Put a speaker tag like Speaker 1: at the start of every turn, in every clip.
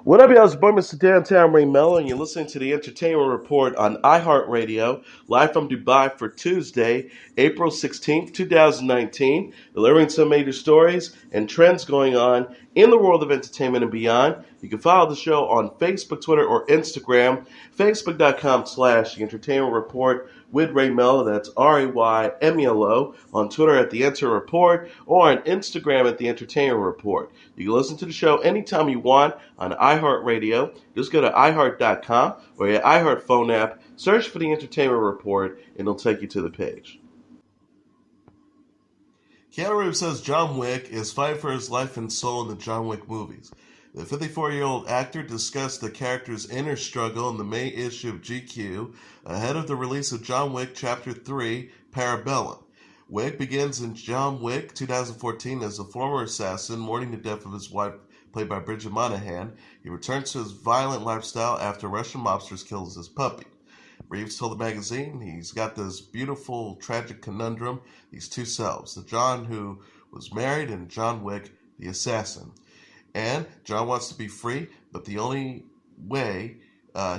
Speaker 1: What up, y'all? It's your boy, Mr. Downtown Melo, and you're listening to the Entertainment Report on iHeartRadio, live from Dubai for Tuesday, April 16th, 2019, delivering some major stories and trends going on in the world of entertainment and beyond. You can follow the show on Facebook, Twitter, or Instagram, facebook.com/The Entertainment Report with Ray Melo, that's RAYMELO, on Twitter at The Enter Report, or on Instagram at The Entertainment Report. You can listen to the show anytime you want on iHeartRadio. Just go to iHeart.com or your iHeart phone app, search for The Entertainment Report, and it'll take you to the page. Keanu Reeves says John Wick is fighting for his life and soul in the John Wick movies. The 54-year-old actor discussed the character's inner struggle in the May issue of GQ ahead of the release of John Wick Chapter 3, Parabellum. Wick begins in John Wick 2014 as a former assassin mourning the death of his wife, played by Bridget Monahan. He returns to his violent lifestyle after Russian mobsters kills his puppy. Reeves told the magazine he's got this beautiful, tragic conundrum, these two selves, the John who was married and John Wick, the assassin. And John wants to be free, but the only way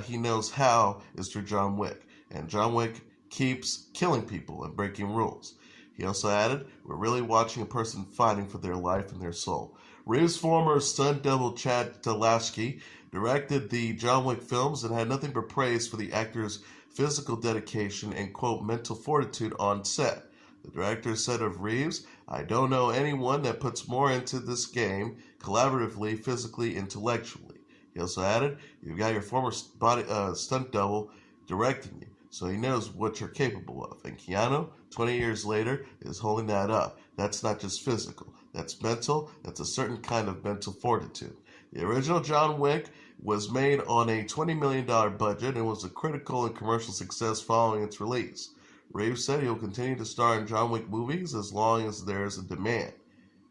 Speaker 1: he knows how is through John Wick. And John Wick keeps killing people and breaking rules. He also added, "We're really watching a person fighting for their life and their soul." Reeves' former stunt double Chad Stahelski directed the John Wick films and had nothing but praise for the actor's physical dedication and, quote, mental fortitude on set. The director said of Reeves, "I don't know anyone that puts more into this game, collaboratively, physically, intellectually." He also added, "You've got your former stunt double directing you, so he knows what you're capable of." And Keanu, 20 years later, is holding that up. That's not just physical. That's mental. That's a certain kind of mental fortitude. The original John Wick was made on a $20 million budget and was a critical and commercial success following its release. Reeves said he will continue to star in John Wick movies as long as there is a demand.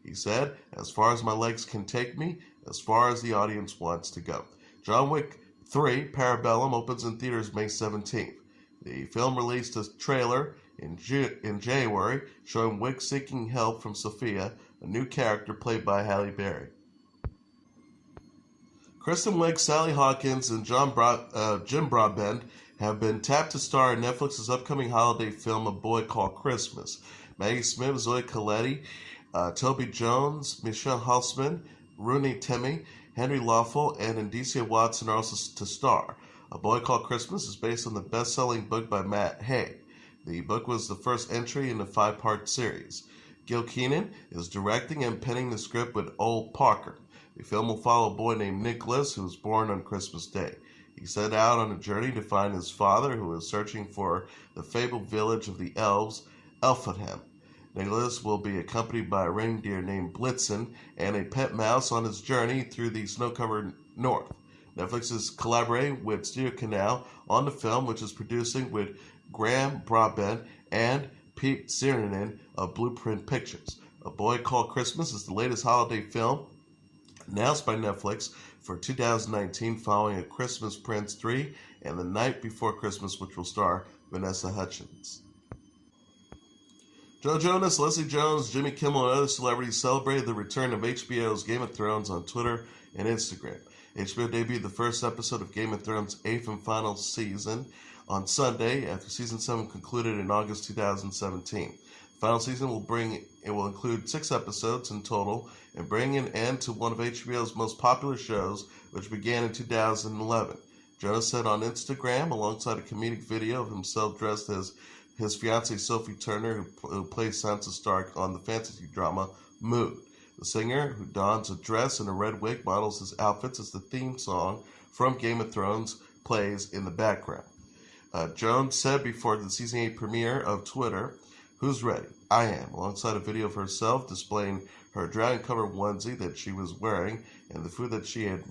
Speaker 1: He said, "As far as my legs can take me, as far as the audience wants to go." John Wick 3, Parabellum, opens in theaters May 17th. The film released a trailer in January showing Wick seeking help from Sophia, a new character played by Halle Berry. Kristen Wiig, Sally Hawkins, and Jim Broadbent have been tapped to star in Netflix's upcoming holiday film A Boy Called Christmas. Maggie Smith, Zoe Colletti, Toby Jones, Michelle Halsman, Rooney Temmie, Henry Lawful, and Indicia Watson are also to star. A Boy Called Christmas is based on the best-selling book by Matt Haig. The book was the first entry in a 5-part series. Gil Kenan is directing and penning the script with Ol Parker. The film will follow a boy named Nicholas who was born on Christmas Day. He set out on a journey to find his father, who is searching for the fabled village of the elves, Elfenham. Nicholas will be accompanied by a reindeer named Blitzen and a pet mouse on his journey through the snow-covered north. Netflix is collaborating with Studio Canal on the film, which is producing with Graham Broadbent and Pete Ziernan of Blueprint Pictures. A Boy Called Christmas is the latest holiday film announced by Netflix for 2019, following A Christmas Prince 3 and The Night Before Christmas, which will star Vanessa Hudgens. Joe Jonas, Leslie Jones, Jimmy Kimmel, and other celebrities celebrated the return of HBO's Game of Thrones on Twitter and Instagram. HBO debuted the first episode of Game of Thrones' 8th and final season on Sunday after season 7 concluded in August 2017. The final season will include 6 episodes in total and bring an end to one of HBO's most popular shows, which began in 2011. Jonas said on Instagram, alongside a comedic video of himself dressed as his fiancée Sophie Turner, who plays Sansa Stark on the fantasy drama Mood. The singer, who dons a dress and a red wig, models his outfits as the theme song from Game of Thrones plays in the background. Jones said before the season 8 premiere of Twitter, "Who's ready? I am," alongside a video of herself displaying her dragon-covered onesie that she was wearing and the food that she had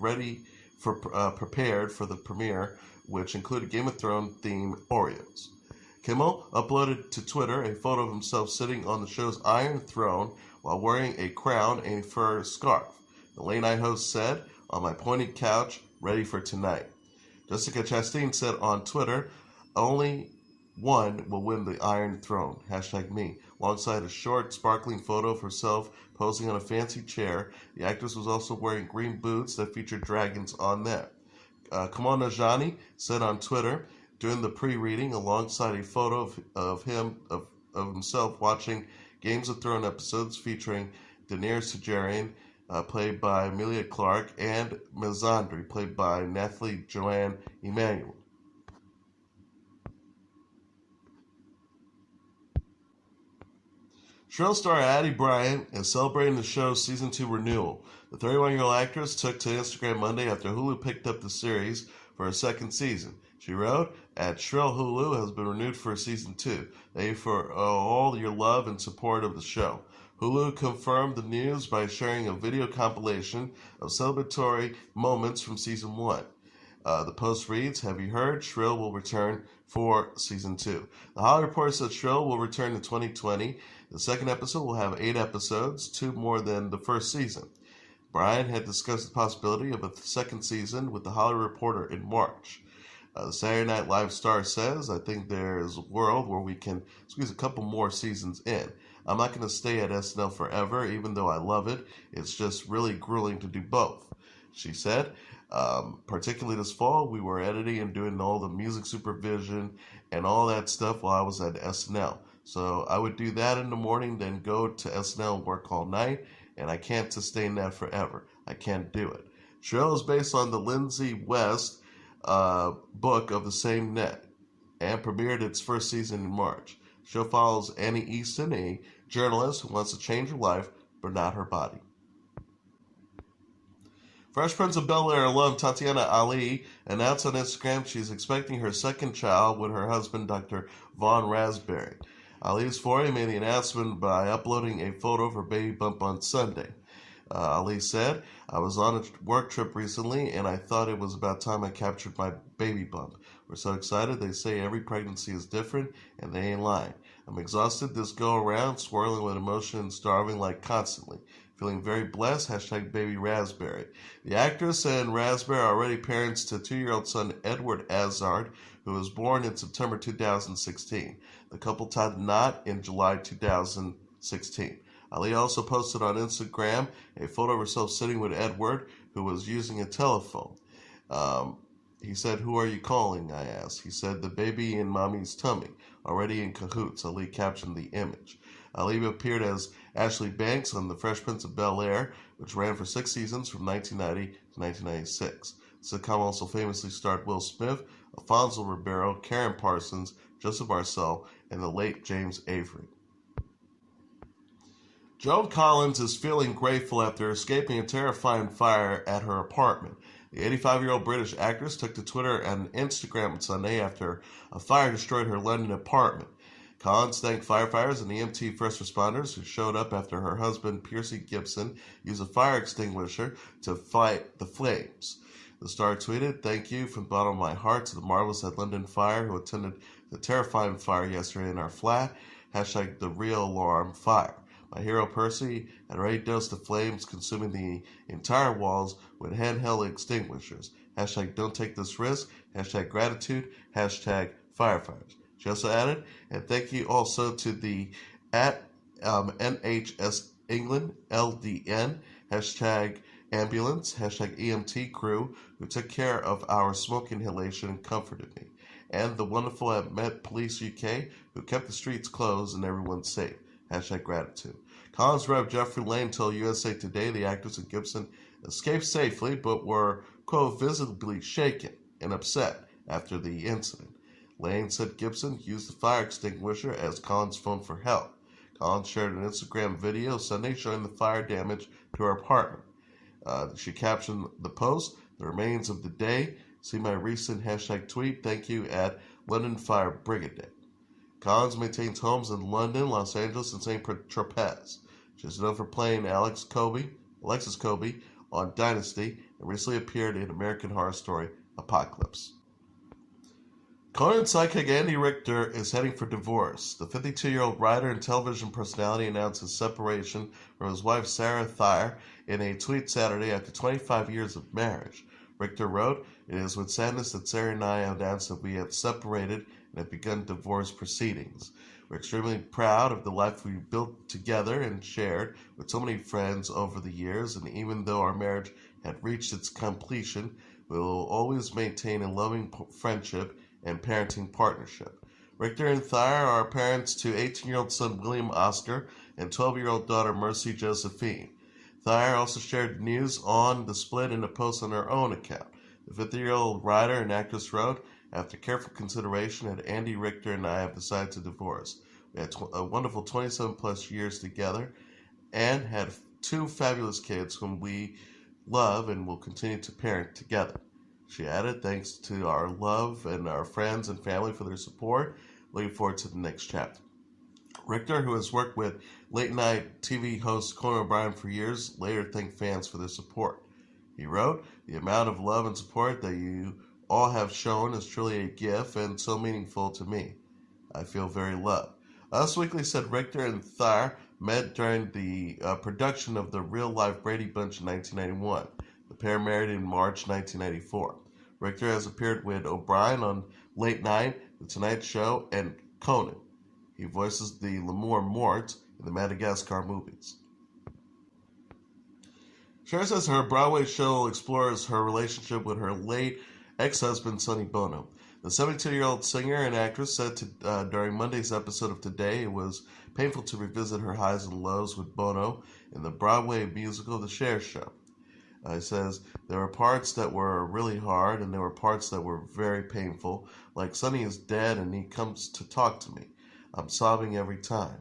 Speaker 1: prepared for the premiere, which included Game of Thrones-themed Oreos. Kimmel uploaded to Twitter a photo of himself sitting on the show's Iron Throne while wearing a crown and a fur scarf. The late-night host said, "On my pointed couch, ready for tonight." Jessica Chastain said on Twitter, "Only one will win the Iron Throne, #me, alongside a short, sparkling photo of herself posing on a fancy chair. The actress was also wearing green boots that featured dragons on them. Kamal Najani said on Twitter during the pre-reading, alongside a photo of himself watching Games of Thrones episodes featuring Daenerys Targaryen, played by Emilia Clarke, and Melisandre, played by Nathalie Joanne Emmanuel. Shrill star Aidy Bryant is celebrating the show's Season 2 renewal. The 31-year-old actress took to Instagram Monday after Hulu picked up the series for a second season. She wrote, "At Shrill, Hulu has been renewed for Season 2. Thank you for all your love and support of the show." Hulu confirmed the news by sharing a video compilation of celebratory moments from Season 1. The post reads, "Have you heard? Shrill will return for Season 2. The Hollywood Reporter said Shrill will return in 2020. The second episode will have 8 episodes, 2 more than the first season. Bryan had discussed the possibility of a second season with the Hollywood Reporter in March. The Saturday Night Live star says, "I think there is a world where we can squeeze a couple more seasons in. I'm not going to stay at SNL forever, even though I love it. It's just really grueling to do both," she said. Particularly this fall, we were editing and doing all the music supervision and all that stuff while I was at SNL. So I would do that in the morning, then go to SNL and work all night, and I can't sustain that forever. I can't do it." Shrill is based on the Lindsay West book of the same name and premiered its first season in March. The show follows Annie Easton, a journalist who wants to change her life, but not her body. Fresh Prince of Bel-Air alum Tatyana Ali announced on Instagram she is expecting her second child with her husband, Dr. Vaughn Raspberry. Ali's foray made the announcement by uploading a photo of her baby bump on Sunday. Ali said, "I was on a work trip recently, and I thought it was about time I captured my baby bump. We're so excited. They say every pregnancy is different, and they ain't lying. I'm exhausted this go-around, swirling with emotion and starving like constantly. Feeling very blessed, #baby Raspberry." The actress and Raspberry are already parents to 2-year-old son Edward Azard, who was born in September 2016. The couple tied the knot in July 2016. Ali also posted on Instagram a photo of herself sitting with Edward, who was using a telephone. He said, "Who are you calling?" I asked. He said, "The baby in mommy's tummy, already in cahoots." Ali captioned the image. Ali appeared as Ashley Banks on The Fresh Prince of Bel-Air, which ran for 6 seasons from 1990 to 1996. The sitcom also famously starred Will Smith, Alfonso Ribeiro, Karen Parsons, Joseph Marcel, and the late James Avery. Joan Collins is feeling grateful after escaping a terrifying fire at her apartment. The 85-year-old British actress took to Twitter and Instagram on Sunday after a fire destroyed her London apartment. Collins thanked firefighters and EMT first responders who showed up after her husband, Piercy Gibson, used a fire extinguisher to fight the flames. The star tweeted, "Thank you from the bottom of my heart to the marvelous at London Fire who attended the terrifying fire yesterday in our flat. #the real alarm fire. My hero Percy had already dosed the flames, consuming the entire walls with handheld extinguishers. #don't take this risk. #gratitude. #firefighters." She also added, "And thank you also to the NHS England, LDN, #ambulance, #EMT crew who took care of our smoke inhalation and comforted me. And the wonderful at Met Police UK who kept the streets closed and everyone safe. #gratitude." Collins Rev Jeffrey Lane told USA Today the actress and Gibson escaped safely but were, quote, visibly shaken and upset after the incident. Lane said Gibson used the fire extinguisher as Collins phoned for help. Collins shared an Instagram video Sunday showing the fire damage to her apartment. She captioned the post, "The remains of the day. See my recent #tweet. Thank you at London Fire Brigade." Collins maintains homes in London, Los Angeles, and St. Tropez. She is known for playing Alexis Kobe on Dynasty and recently appeared in American Horror Story Apocalypse. Conan sidekick Andy Richter is heading for divorce. The 52-year-old writer and television personality announced his separation from his wife Sarah Thayer in a tweet Saturday after 25 years of marriage. Richter wrote, "It is with sadness that Sarah and I announced that we have separated and have begun divorce proceedings. We're extremely proud of the life we built together and shared with so many friends over the years, and even though our marriage had reached its completion, we will always maintain a loving friendship and parenting partnership. Richter and Thayer are parents to 18-year-old son William Oscar and 12-year-old daughter Mercy Josephine. Thayer also shared news on the split in a post on her own account. The 50-year-old writer and actress wrote, "After careful consideration, Andy Richter and I have decided to divorce. We had a wonderful 27-plus years together and had 2 fabulous kids whom we love and will continue to parent together." She added, "Thanks to our love and our friends and family for their support. Looking forward to the next chapter." Richter, who has worked with late-night TV host Conan O'Brien for years, later thanked fans for their support. He wrote, "The amount of love and support that you all have shown is truly a gift and so meaningful to me. I feel very loved." Us Weekly said Richter and Thayer met during the production of the real-life Brady Bunch in 1991. The pair married in March 1994. Richter has appeared with O'Brien on Late Night, The Tonight Show, and Conan. He voices the Lemur Mort in the Madagascar movies. Cher says her Broadway show explores her relationship with her late ex-husband Sonny Bono. The 72-year-old singer and actress said during Monday's episode of Today it was painful to revisit her highs and lows with Bono in the Broadway musical The Cher Show. He says, "There were parts that were really hard and there were parts that were very painful. Like Sonny is dead and he comes to talk to me. I'm sobbing every time."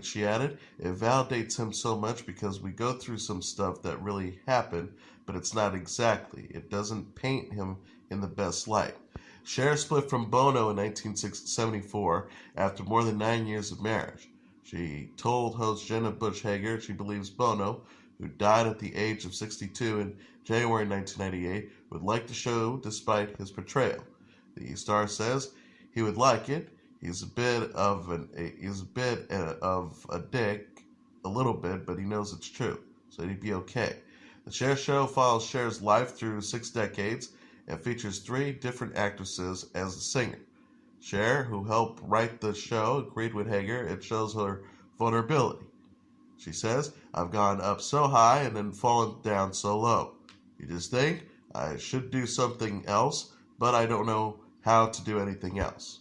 Speaker 1: She added, "It validates him so much because we go through some stuff that really happened, but it's not exactly. It doesn't paint him in the best light." Cher split from Bono in 1974 after more than 9 years of marriage. She told host Jenna Bush Hager she believes Bono, who died at the age of 62 in January 1998, would like the show despite his portrayal. The star says he would like it. He's a bit of a dick, a little bit, but he knows it's true, so he'd be okay. The Cher Show follows Cher's life through 6 decades and features 3 different actresses as a singer. Cher, who helped write the show, agreed with Hager it shows her vulnerability. She says, "I've gone up so high and then fallen down so low. You just think I should do something else, but I don't know how to do anything else."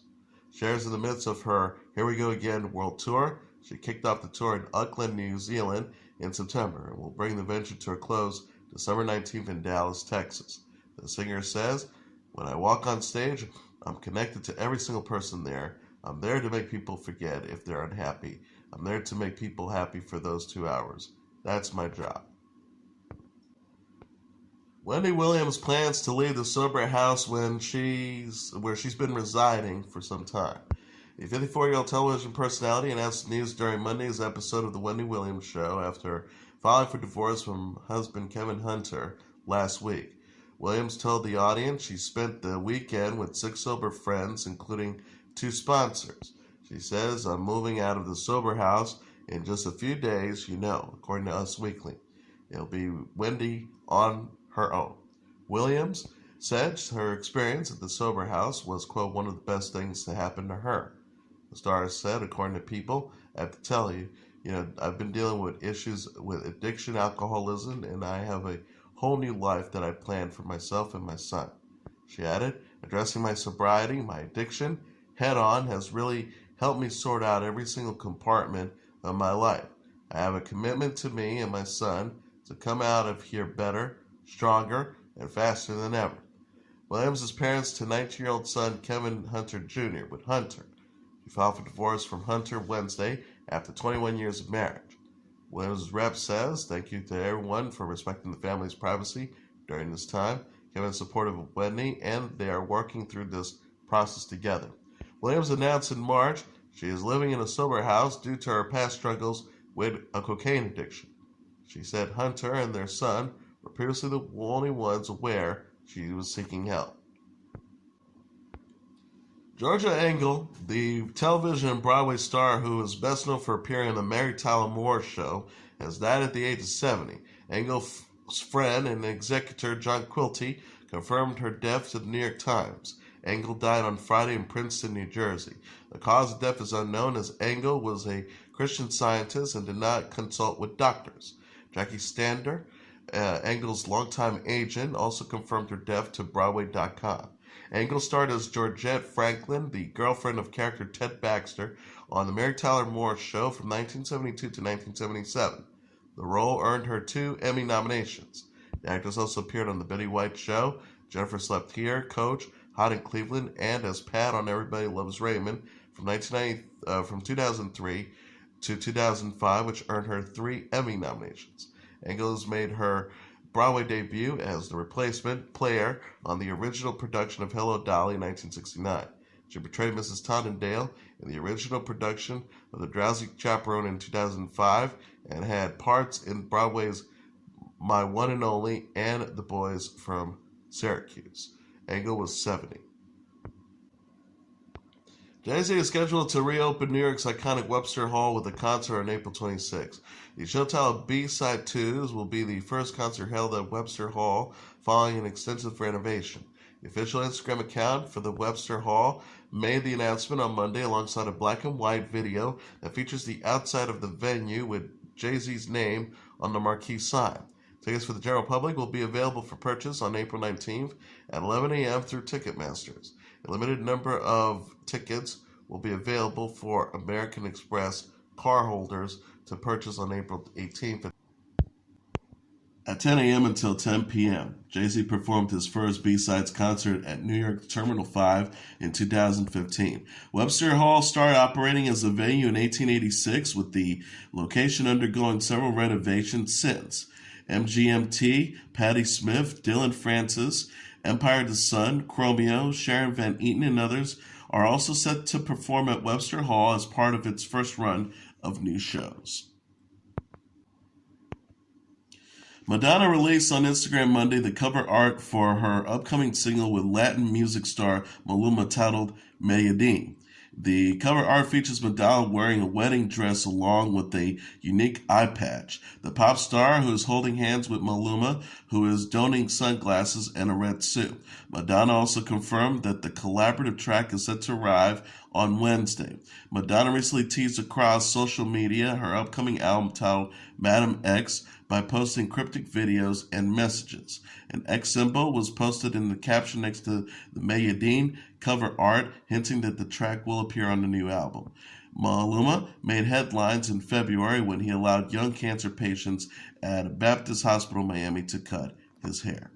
Speaker 1: Cher's in the midst of her Here We Go Again world tour. She kicked off the tour in Auckland, New Zealand in September and will bring the venture to a close December 19th in Dallas, Texas. The singer says, "When I walk on stage, I'm connected to every single person there. I'm there to make people forget if they're unhappy. I'm there to make people happy for those 2 hours. That's my job." Wendy Williams plans to leave the sober house where she's been residing for some time. The 54-year-old television personality announced the news during Monday's episode of The Wendy Williams Show after filing for divorce from husband Kevin Hunter last week. Williams told the audience she spent the weekend with 6 sober friends, including 2 sponsors. She says, "I'm moving out of the sober house in just a few days, according to Us Weekly. It'll be Wendy on her own." Williams said her experience at the sober house was, quote, "one of the best things to happen to her." The star said, according to People, "I have to tell you, I've been dealing with issues with addiction, alcoholism, and I have a whole new life that I planned for myself and my son." She added, "Addressing my sobriety, my addiction, head on has really helped me sort out every single compartment of my life. I have a commitment to me and my son to come out of here better, stronger, and faster than ever." Williams is parents to 19-year-old son Kevin Hunter Jr. with Hunter. She filed for divorce from Hunter Wednesday after 21 years of marriage. Williams' rep says, "Thank you to everyone for respecting the family's privacy during this time. Kevin is supportive of Wendy, and they are working through this process together." Williams announced in March she is living in a sober house due to her past struggles with a cocaine addiction. She said Hunter and their son were previously the only ones aware she was seeking help. Georgia Engel, the television and Broadway star who is best known for appearing on the Mary Tyler Moore Show, has died at the age of 70. Engel's friend and executor John Quilty confirmed her death to the New York Times. Engel died on Friday in Princeton, New Jersey. The cause of death is unknown, as Engel was a Christian Scientist and did not consult with doctors. Jackie Stander, Engel's longtime agent, also confirmed her death to Broadway.com. Engel starred as Georgette Franklin, the girlfriend of character Ted Baxter, on The Mary Tyler Moore Show from 1972 to 1977. The role earned her 2 Emmy nominations. The actress also appeared on The Betty White Show, Jennifer Slept Here, Coach, Hot in Cleveland, and as Pat on Everybody Loves Raymond from 2003 to 2005, which earned her 3 Emmy nominations. Engel has made her Broadway debut as the replacement player on the original production of Hello, Dolly in 1969. She portrayed Mrs. Tonnendale in the original production of The Drowsy Chaperone in 2005 and had parts in Broadway's My One and Only and The Boys from Syracuse. Engel was 70. Jay-Z is scheduled to reopen New York's iconic Webster Hall with a concert on April 26. The show titled B-Side 2s will be the first concert held at Webster Hall following an extensive renovation. The official Instagram account for the Webster Hall made the announcement on Monday alongside a black and white video that features the outside of the venue with Jay-Z's name on the marquee sign. Tickets for the general public will be available for purchase on April 19th at 11 a.m. through Ticketmasters. A limited number of tickets will be available for American Express car holders to purchase on April 18th at 10 a.m. until 10 p.m. Jay-Z performed his first B-Sides concert at New York Terminal 5 in 2015. Webster Hall started operating as a venue in 1886, with the location undergoing several renovations since. MGMT, Patti Smith, Dylan Francis, Empire the Sun, Chromeo, Sharon Van Eaton, and others are also set to perform at Webster Hall as part of its first run of new shows. Madonna released on Instagram Monday the cover art for her upcoming single with Latin music star Maluma titled Medellin. The cover art features Madonna wearing a wedding dress along with a unique eye patch. The pop star, who is holding hands with Maluma, who is donning sunglasses and a red suit. Madonna also confirmed that the collaborative track is set to arrive on Wednesday. Madonna recently teased across social media her upcoming album titled Madam X by posting cryptic videos and messages. An X symbol was posted in the caption next to the Medellin cover art, hinting that the track will appear on the new album. Maluma made headlines in February when he allowed young cancer patients at a Baptist hospital in Miami to cut his hair.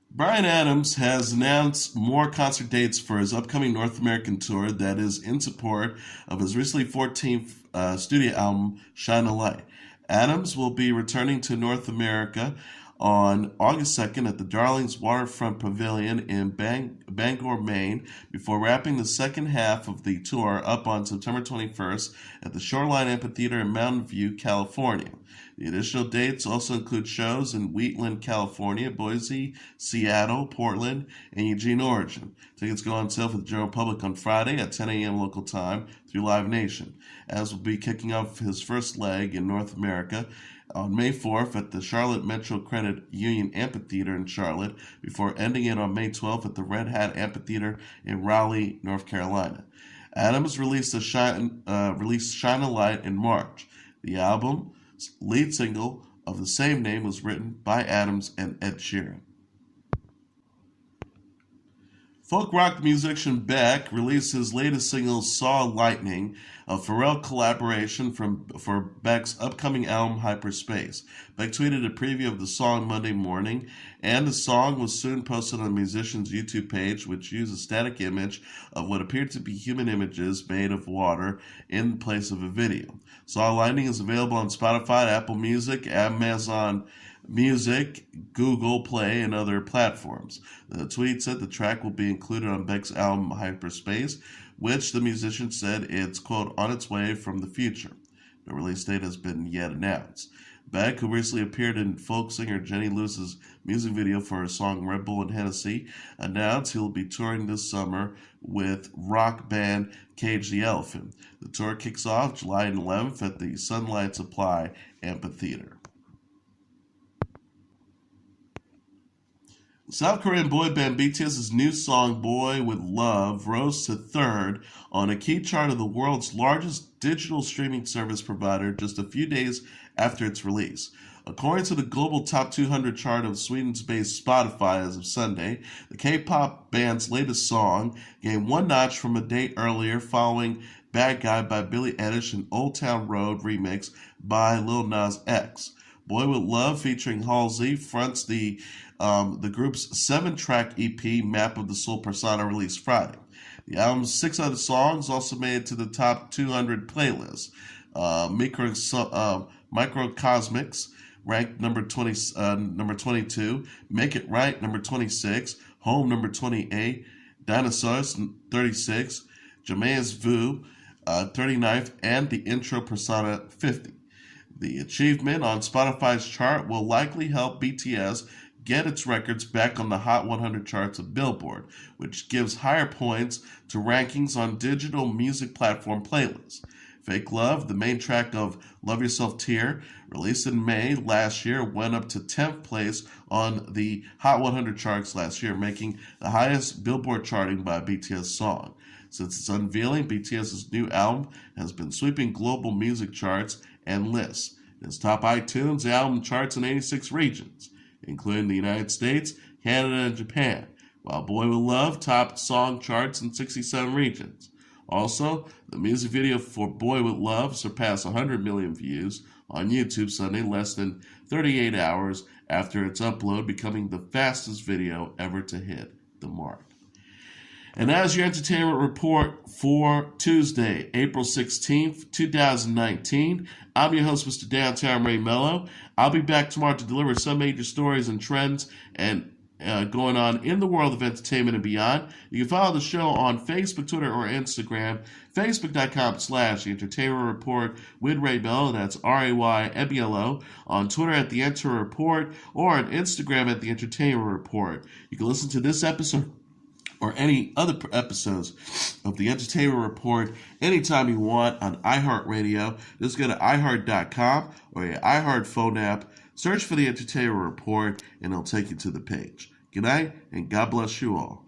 Speaker 1: Bryan Adams has announced more concert dates for his upcoming North American tour that is in support of his recently 14th studio album, Shine a Light. Adams will be returning to North America on August 2nd at the Darlings Waterfront Pavilion in Bangor, Maine, before wrapping the second half of the tour up on September 21st at the Shoreline Amphitheater in Mountain View, California. The additional dates also include shows in Wheatland, California, Boise, Seattle, Portland, and Eugene, Oregon. Tickets go on sale for the general public on Friday at 10 a.m. local time through Live Nation. Adams will be kicking off his first leg in North America on May 4th at the Charlotte Metro Credit Union Amphitheater in Charlotte, before ending it on May 12th at the Red Hat Amphitheater in Raleigh, North Carolina. Adams released Shine a Light in March. The album's lead single of the same name was written by Adams and Ed Sheeran. Folk rock musician Beck released his latest single, Saw Lightning, a Pharrell collaboration for Beck's upcoming album, Hyperspace. Beck tweeted a preview of the song Monday morning, and the song was soon posted on the musician's YouTube page, which used a static image of what appeared to be human images made of water in place of a video. Saw Lightning is available on Spotify, Apple Music, Amazon Music, Google Play, and other platforms. The tweet said the track will be included on Beck's album Hyperspace, which the musician said it's, quote, on its way from the future. No release date has been yet announced. Beck, who recently appeared in folk singer Jenny Lewis's music video for her song Red Bull and Hennessy, announced he'll be touring this summer with rock band Cage the Elephant. The tour kicks off July 11th at the Sunlight Supply Amphitheater. South Korean boy band BTS's new song Boy with Love rose to third on a key chart of the world's largest digital streaming service provider just a few days after its release. According to the global top 200 chart of Sweden-based Spotify as of Sunday, the K-pop band's latest song gained one notch from a day earlier following Bad Guy by Billie Eilish and Old Town Road remix by Lil Nas X. Boy with Love featuring Halsey fronts the group's 7-track EP Map of the Soul Persona released Friday. The album's 6 other songs also made it to the top 200 playlist. Microcosmics ranked number 22, Make It Right number 26, Home number 28, Dinosaurs 36, Jamae's Vu 39th, and the intro Persona 50. The achievement on Spotify's chart will likely help BTS get its records back on the Hot 100 charts of Billboard, which gives higher points to rankings on digital music platform playlists. Fake Love, the main track of Love Yourself Tear, released in May last year, went up to 10th place on the Hot 100 charts last year, making the highest Billboard charting by a BTS song. Since its unveiling, BTS's new album has been sweeping global music charts and lists. In its top iTunes, the album charts in 86 regions, including the United States, Canada, and Japan, while Boy with Love topped song charts in 67 regions. Also, the music video for Boy with Love surpassed 100 million views on YouTube Sunday, less than 38 hours after its upload, becoming the fastest video ever to hit the mark. And as your entertainment report for Tuesday, April 16th, 2019, I'm your host, Mr. Downtown Ray Melo. I'll be back tomorrow to deliver some major stories and trends and going on in the world of entertainment and beyond. You can follow the show on Facebook, Twitter, or Instagram. Facebook.com/The Entertainment Report with Ray Melo. That's RAYMELO. On Twitter at The Enter Report, or on Instagram at The Entertainment Report. You can listen to this episode or any other episodes of The Entertainment Report anytime you want on iHeartRadio. Just go to iHeart.com or your iHeart phone app. Search for The Entertainment Report, and it'll take you to the page. Good night, and God bless you all.